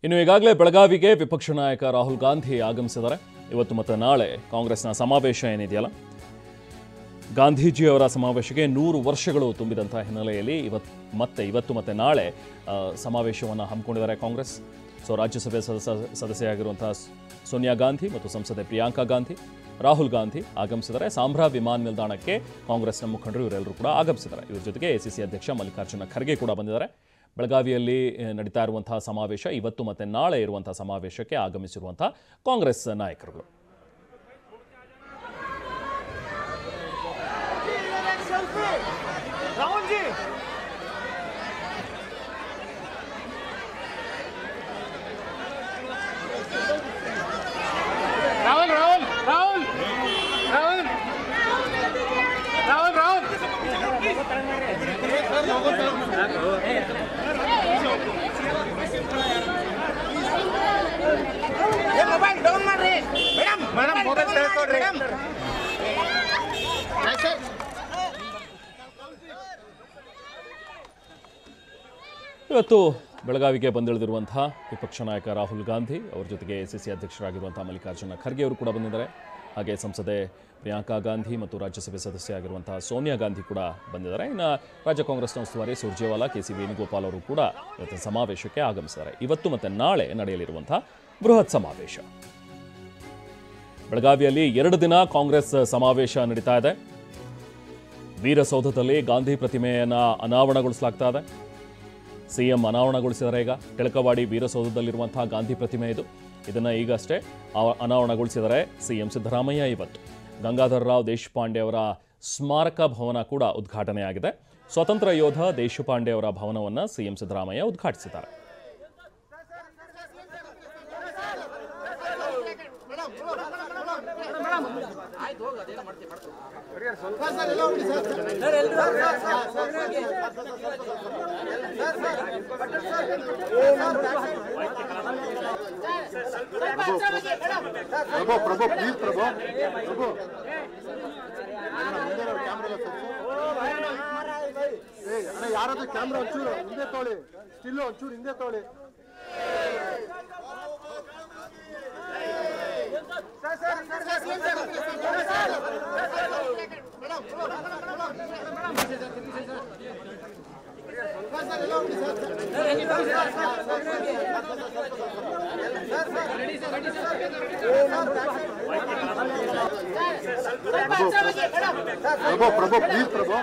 ಇನ್ನು ಈಗಾಗಲೇ ಬೆಳಗಾವಿಗೆ ವಿಪಕ್ಷ ನಾಯಕ ರಾಹುಲ್ ಗಾಂಧಿ ಆಗಮಿಸಿದ್ದಾರೆ. ಇವತ್ತು ಮತ್ತು ನಾಳೆ ಕಾಂಗ್ರೆಸ್ನ ಸಮಾವೇಶ ಏನಿದೆಯಲ್ಲ, ಗಾಂಧೀಜಿಯವರ ಸಮಾವೇಶಕ್ಕೆ 100 ವರ್ಷಗಳು ತುಂಬಿದಂಥ ಹಿನ್ನೆಲೆಯಲ್ಲಿ ಇವತ್ತು ಮತ್ತು ನಾಳೆ ಸಮಾವೇಶವನ್ನು ಹಮ್ಮಿಕೊಂಡಿದ್ದಾರೆ ಕಾಂಗ್ರೆಸ್. ರಾಜ್ಯಸಭೆ ಸದಸ್ಯರಾಗಿರುವಂಥ ಸೋನಿಯಾ ಗಾಂಧಿ ಮತ್ತು ಸಂಸದೆ ಪ್ರಿಯಾಂಕಾ ಗಾಂಧಿ, ರಾಹುಲ್ ಗಾಂಧಿ ಆಗಮಿಸಿದ್ದಾರೆ. ಸಾಂಬ್ರಾ ವಿಮಾನ ನಿಲ್ದಾಣಕ್ಕೆ ಕಾಂಗ್ರೆಸ್ನ ಮುಖಂಡರು ಇವರೆಲ್ಲರೂ ಕೂಡ ಆಗಮಿಸಿದ್ದಾರೆ. ಇವರ ಜೊತೆಗೆ ಎಸಿಸಿ ಅಧ್ಯಕ್ಷ ಮಲ್ಲಿಕಾರ್ಜುನ ಖರ್ಗೆ ಕೂಡ ಬಂದಿದ್ದಾರೆ. ಬೆಳಗಾವಿಯಲ್ಲಿ ನಡೀತಾ ಇರುವಂತಹ ಸಮಾವೇಶ, ಇವತ್ತು ಮತ್ತು ನಾಳೆ ಇರುವಂತಹ ಸಮಾವೇಶಕ್ಕೆ ಆಗಮಿಸಿರುವಂತಹ ಕಾಂಗ್ರೆಸ್ ನಾಯಕರುಗಳು. ಇವತ್ತು ಬೆಳಗಾವಿಗೆ ಬಂದಿಳಿದಿರುವಂತಹ ವಿಪಕ್ಷ ನಾಯಕ ರಾಹುಲ್ ಗಾಂಧಿ, ಅವರ ಜೊತೆಗೆ ಎಸಿಸಿ ಅಧ್ಯಕ್ಷರಾಗಿರುವಂತಹ ಮಲ್ಲಿಕಾರ್ಜುನ ಖರ್ಗೆ ಅವರು ಕೂಡ ಬಂದಿದ್ದಾರೆ. ಹಾಗೆ ಸಂಸದೆ ಪ್ರಿಯಾಂಕಾ ಗಾಂಧಿ ಮತ್ತು ರಾಜ್ಯಸಭೆ ಸದಸ್ಯ ಆಗಿರುವಂತಹ ಸೋನಿಯಾ ಗಾಂಧಿ ಕೂಡ ಬಂದಿದ್ದಾರೆ. ಇನ್ನು ರಾಜ್ಯ ಕಾಂಗ್ರೆಸ್ನ ಉಸ್ತುವಾರಿ ಸುರ್ಜೇವಾಲಾ, ಕೆಸಿ ವೇಣುಗೋಪಾಲ್ ಅವರು ಕೂಡ ಇವತ್ತಿನ ಸಮಾವೇಶಕ್ಕೆ ಆಗಮಿಸಿದ್ದಾರೆ. ಇವತ್ತು ಮತ್ತು ನಾಳೆ ನಡೆಯಲಿರುವಂತಹ ಬೃಹತ್ ಸಮಾವೇಶ. ಬೆಳಗಾವಿಯಲ್ಲಿ 2 ದಿನ ಕಾಂಗ್ರೆಸ್ ಸಮಾವೇಶ ನಡೀತಾ ಇದೆ. ವೀರಸೌಧದಲ್ಲಿ ಗಾಂಧಿ ಪ್ರತಿಮೆಯನ್ನು ಅನಾವರಣಗೊಳಿಸಲಾಗ್ತಾ ಇದೆ. ಸಿಎಂ ಅನಾವರಣಗೊಳಿಸಿದ್ದಾರೆ. ಈಗ ಟಿಳಕವಾಡಿ ವೀರಸೌಧದಲ್ಲಿರುವಂತಹ ಗಾಂಧಿ ಪ್ರತಿಮೆ ಇದನ್ನು ಈಗಷ್ಟೇ ಅನಾವರಣಗೊಳಿಸಿದ್ದಾರೆ ಸಿಎಂ ಸಿದ್ದರಾಮಯ್ಯ. ಇವತ್ತು ಗಂಗಾಧರ ರಾವ್ ದೇಶಪಾಂಡೆ ಅವರ ಸ್ಮಾರಕ ಭವನ ಕೂಡ ಉದ್ಘಾಟನೆಯಾಗಿದೆ. ಸ್ವತಂತ್ರ ಯೋಧ ದೇಶಪಾಂಡೆ ಅವರ ಭವನವನ್ನು ಸಿಎಂ ಸಿದ್ದರಾಮಯ್ಯ ಉದ್ಘಾಟಿಸಿದ್ದಾರೆ. ಪ್ರಭು ಪ್ಲೀಸ್ ಪ್ರಭು ಯಾರಾದ್ರೂ ಕ್ಯಾಮ್ರಾ ಒಂಚೂರು ಹಿಂದೆ ತೊಳಿ, ಸ್ಟಿಲ್ ಒಂಚೂರು ಹಿಂದೆ ತೊಳಿ. ಪ್ರಭು ಪ್ಲೀಸ್ ಪ್ರಭು